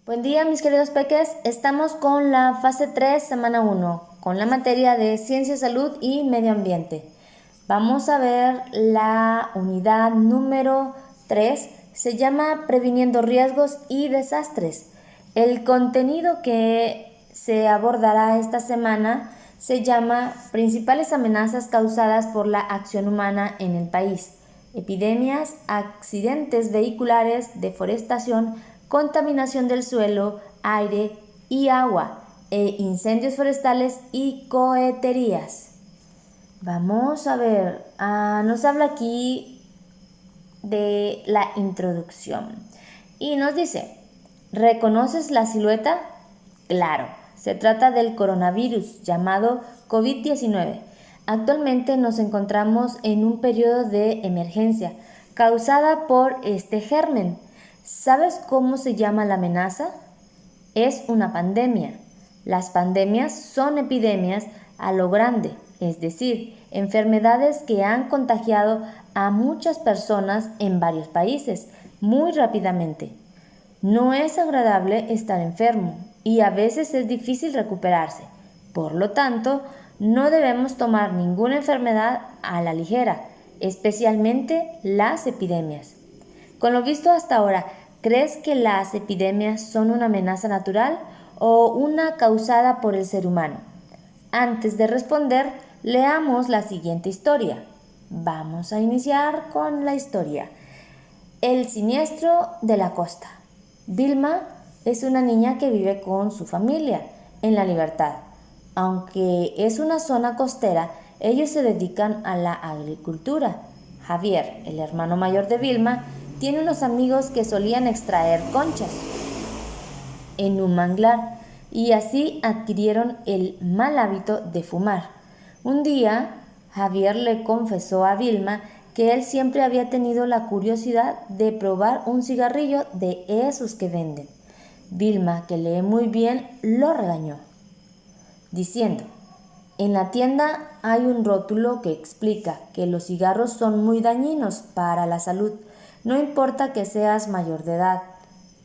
Buen día, mis queridos peques. Estamos con la fase 3, semana 1, con la materia de ciencia, salud y medio ambiente. Vamos a ver la unidad número 3, se llama Previniendo riesgos y desastres. El contenido que se abordará esta semana se llama Principales amenazas causadas por la acción humana en el país. Epidemias, accidentes vehiculares, deforestación, contaminación del suelo, aire y agua, incendios forestales y coheterías. Vamos a ver, nos habla aquí de la introducción y nos dice, ¿reconoces la silueta? Claro, se trata del coronavirus llamado COVID-19. Actualmente nos encontramos en un periodo de emergencia causada por este germen. ¿Sabes cómo se llama la amenaza? Es una pandemia. Las pandemias son epidemias a lo grande, es decir, enfermedades que han contagiado a muchas personas en varios países muy rápidamente. No es agradable estar enfermo y a veces es difícil recuperarse. Por lo tanto, no debemos tomar ninguna enfermedad a la ligera, especialmente las epidemias. Con lo visto hasta ahora, ¿crees que las epidemias son una amenaza natural o una causada por el ser humano? Antes de responder, leamos la siguiente historia. Vamos a iniciar con la historia. El siniestro de la costa. Vilma es una niña que vive con su familia en La Libertad. Aunque es una zona costera, ellos se dedican a la agricultura. Javier, el hermano mayor de Vilma, tiene unos amigos que solían extraer conchas en un manglar y así adquirieron el mal hábito de fumar. Un día, Javier le confesó a Vilma que él siempre había tenido la curiosidad de probar un cigarrillo de esos que venden. Vilma, que lee muy bien, lo regañó, diciendo, en la tienda hay un rótulo que explica que los cigarros son muy dañinos para la salud, no importa que seas mayor de edad.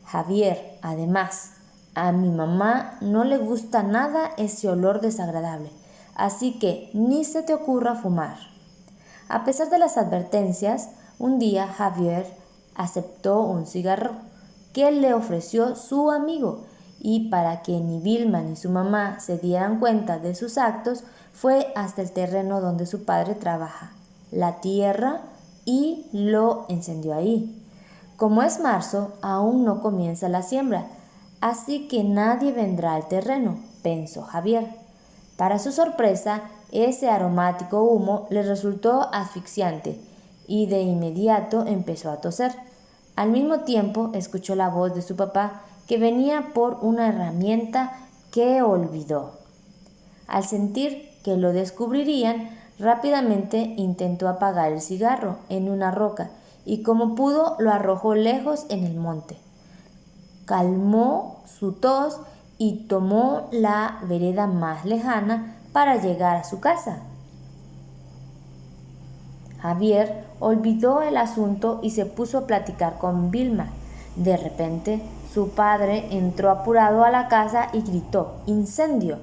Javier, además, a mi mamá no le gusta nada ese olor desagradable, así que ni se te ocurra fumar. A pesar de las advertencias, un día Javier aceptó un cigarro que le ofreció su amigo y para que ni Vilma ni su mamá se dieran cuenta de sus actos, fue hasta el terreno donde su padre trabaja, la tierra, y lo encendió ahí. Como es marzo, aún no comienza la siembra, así que nadie vendrá al terreno, pensó Javier. Para su sorpresa, ese aromático humo le resultó asfixiante y de inmediato empezó a toser. Al mismo tiempo escuchó la voz de su papá que venía por una herramienta que olvidó. Al sentir que lo descubrirían, rápidamente intentó apagar el cigarro en una roca y como pudo lo arrojó lejos en el monte. Calmó su tos y tomó la vereda más lejana para llegar a su casa. Javier olvidó el asunto y se puso a platicar con Vilma. De repente, su padre entró apurado a la casa y gritó, ¡incendio!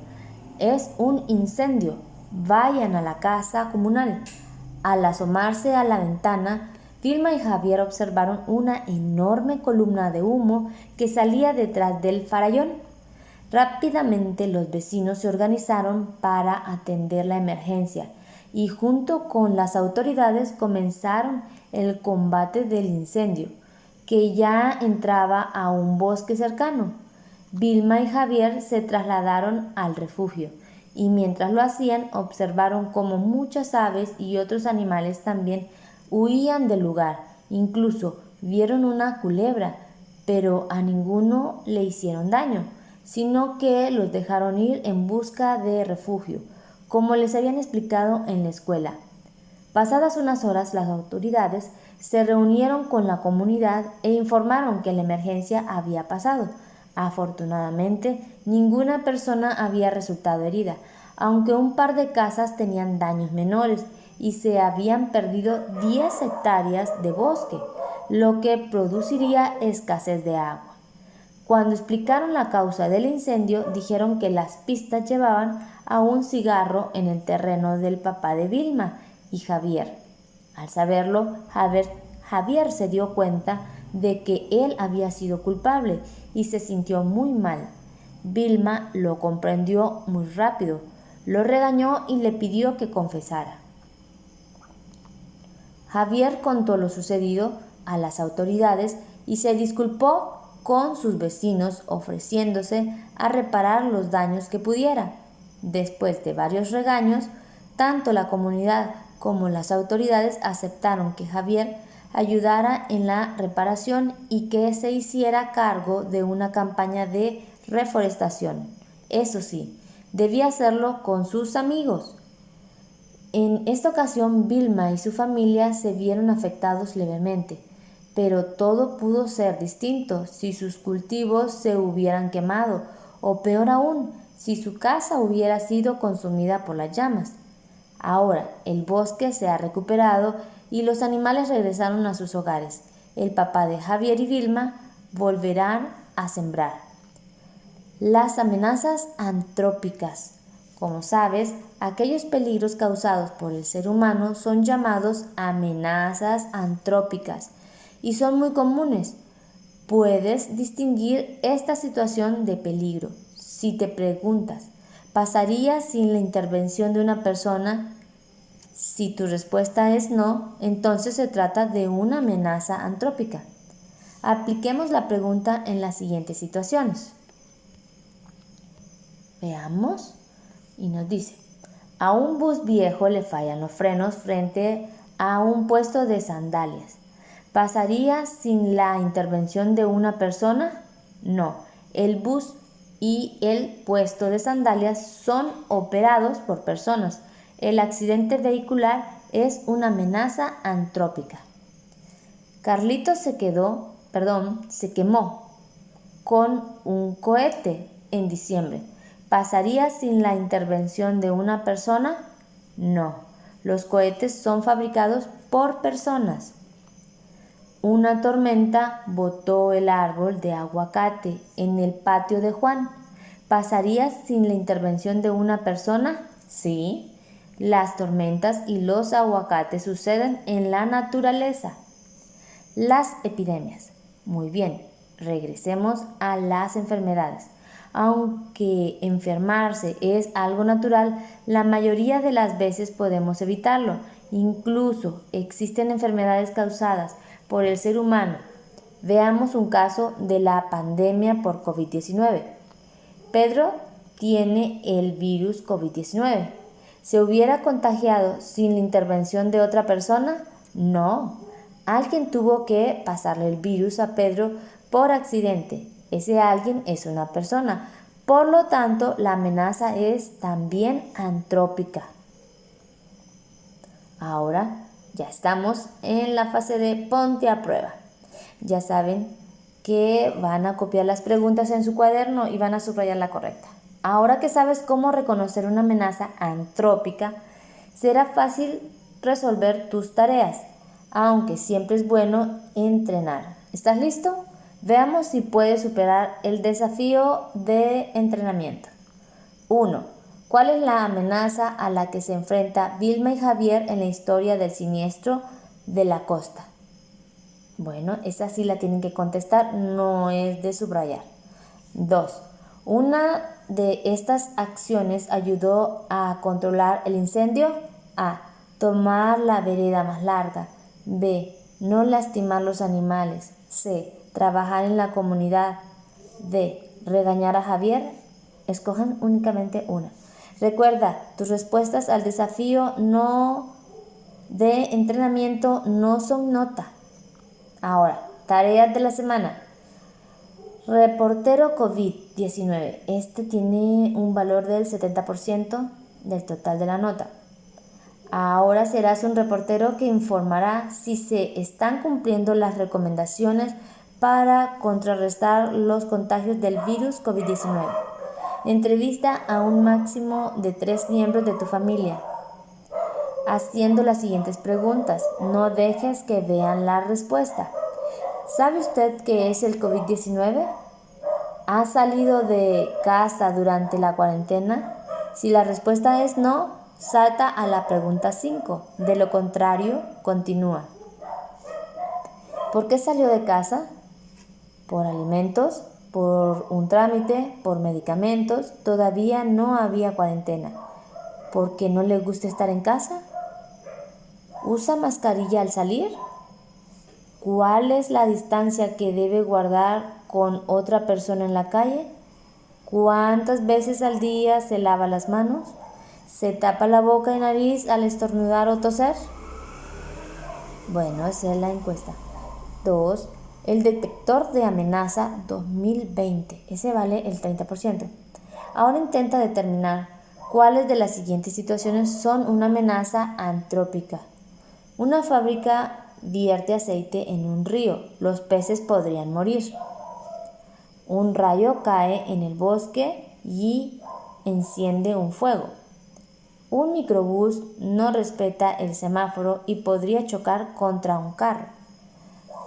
Es un incendio. Vayan a la casa comunal. Al asomarse a la ventana, Vilma y Javier observaron una enorme columna de humo que salía detrás del farallón. Rápidamente los vecinos se organizaron para atender la emergencia y junto con las autoridades comenzaron el combate del incendio, que ya entraba a un bosque cercano. Vilma y Javier se trasladaron al refugio y mientras lo hacían observaron cómo muchas aves y otros animales también huían del lugar. Incluso vieron una culebra, pero a ninguno le hicieron daño, sino que los dejaron ir en busca de refugio, como les habían explicado en la escuela. Pasadas unas horas, las autoridades se reunieron con la comunidad e informaron que la emergencia había pasado. Afortunadamente, ninguna persona había resultado herida, aunque un par de casas tenían daños menores y se habían perdido 10 hectáreas de bosque, lo que produciría escasez de agua. Cuando explicaron la causa del incendio, dijeron que las pistas llevaban a un cigarro en el terreno del papá de Vilma y Javier. Al saberlo, Javier se dio cuenta de que él había sido culpable y se sintió muy mal. Vilma lo comprendió muy rápido, lo regañó y le pidió que confesara. Javier contó lo sucedido a las autoridades y se disculpó con sus vecinos, ofreciéndose a reparar los daños que pudiera. Después de varios regaños, tanto la comunidad como las autoridades aceptaron que Javier ayudara en la reparación y que se hiciera cargo de una campaña de reforestación. Eso sí, debía hacerlo con sus amigos. En esta ocasión, Vilma y su familia se vieron afectados levemente, pero todo pudo ser distinto si sus cultivos se hubieran quemado, o peor aún, si su casa hubiera sido consumida por las llamas. Ahora el bosque se ha recuperado y los animales regresaron a sus hogares. El papá de Javier y Vilma volverán a sembrar. Las amenazas antrópicas. Como sabes, aquellos peligros causados por el ser humano son llamados amenazas antrópicas y son muy comunes. Puedes distinguir esta situación de peligro. Si te preguntas, ¿pasaría sin la intervención de una persona? Si tu respuesta es no, entonces se trata de una amenaza antrópica. Apliquemos la pregunta en las siguientes situaciones. Veamos. Y nos dice, a un bus viejo le fallan los frenos frente a un puesto de sandalias. ¿Pasaría sin la intervención de una persona? No, el bus y el puesto de sandalias son operados por personas. El accidente vehicular es una amenaza antrópica. Carlitos se quemó con un cohete en diciembre. ¿Pasaría sin la intervención de una persona? No, los cohetes son fabricados por personas. Una tormenta botó el árbol de aguacate en el patio de Juan. ¿Pasaría sin la intervención de una persona? Sí, las tormentas y los aguacates suceden en la naturaleza. Las epidemias. Muy bien, regresemos a las enfermedades. Aunque enfermarse es algo natural, la mayoría de las veces podemos evitarlo. Incluso existen enfermedades causadas por el ser humano. Veamos un caso de la pandemia por COVID-19. Pedro tiene el virus COVID-19. ¿Se hubiera contagiado sin la intervención de otra persona? No. Alguien tuvo que pasarle el virus a Pedro por accidente. Ese alguien es una persona. Por lo tanto, la amenaza es también antrópica. Ahora ya estamos en la fase de ponte a prueba. Ya saben que van a copiar las preguntas en su cuaderno y van a subrayar la correcta. Ahora que sabes cómo reconocer una amenaza antrópica, será fácil resolver tus tareas, aunque siempre es bueno entrenar. ¿Estás listo? Veamos si puedes superar el desafío de entrenamiento. 1. ¿Cuál es la amenaza a la que se enfrenta Vilma y Javier en la historia del siniestro de la costa? Bueno, esa sí la tienen que contestar, no es de subrayar. 2. ¿Una de estas acciones ayudó a controlar el incendio? A. Tomar la vereda más larga. B. No lastimar los animales. C. Trabajar en la comunidad. D. Regañar a Javier. Escojan únicamente una. Recuerda, tus respuestas al desafío de entrenamiento no son nota. Ahora, tareas de la semana. Reportero COVID-19. Este tiene un valor del 70% del total de la nota. Ahora serás un reportero que informará si se están cumpliendo las recomendaciones para contrarrestar los contagios del virus COVID-19. Entrevista a un máximo de 3 miembros de tu familia, haciendo las siguientes preguntas. No dejes que vean la respuesta. ¿Sabe usted qué es el COVID-19? ¿has salido de casa durante la cuarentena? Si la respuesta es no, salta a la pregunta 5. De lo contrario, continúa. ¿Por qué salió de casa? Por alimentos, por un trámite, por medicamentos. Todavía no había cuarentena. ¿Por qué no le gusta estar en casa? ¿Usa mascarilla al salir? ¿Cuál es la distancia que debe guardar con otra persona en la calle? ¿Cuántas veces al día se lava las manos? ¿Se tapa la boca y nariz al estornudar o toser? Bueno, esa es la encuesta. 2. El detector de amenaza 2020. Ese vale el 30%. Ahora intenta determinar cuáles de las siguientes situaciones son una amenaza antrópica. Una fábrica vierte aceite en un río. Los peces podrían morir. Un rayo cae en el bosque y enciende un fuego. Un microbús no respeta el semáforo y podría chocar contra un carro.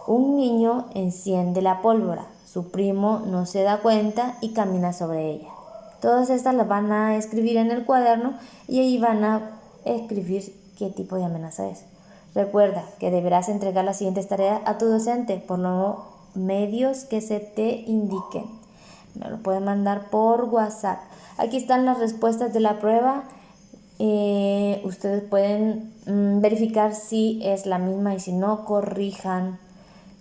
Un niño enciende la pólvora. Su primo no se da cuenta y camina sobre ella. Todas estas las van a escribir en el cuaderno y ahí van a escribir qué tipo de amenaza es. Recuerda que deberás entregar las siguientes tareas a tu docente por los medios que se te indiquen. Me lo pueden mandar por WhatsApp. Aquí están las respuestas de la prueba. Ustedes pueden verificar si es la misma y si no, corrijan.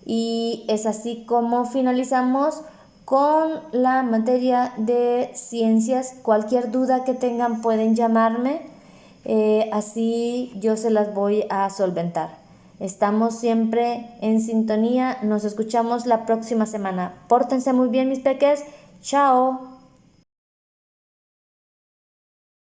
Y es así como finalizamos con la materia de ciencias. Cualquier duda que tengan pueden llamarme, así yo se las voy a solventar. Estamos siempre en sintonía, nos escuchamos la próxima semana. Pórtense muy bien, mis peques. Chao.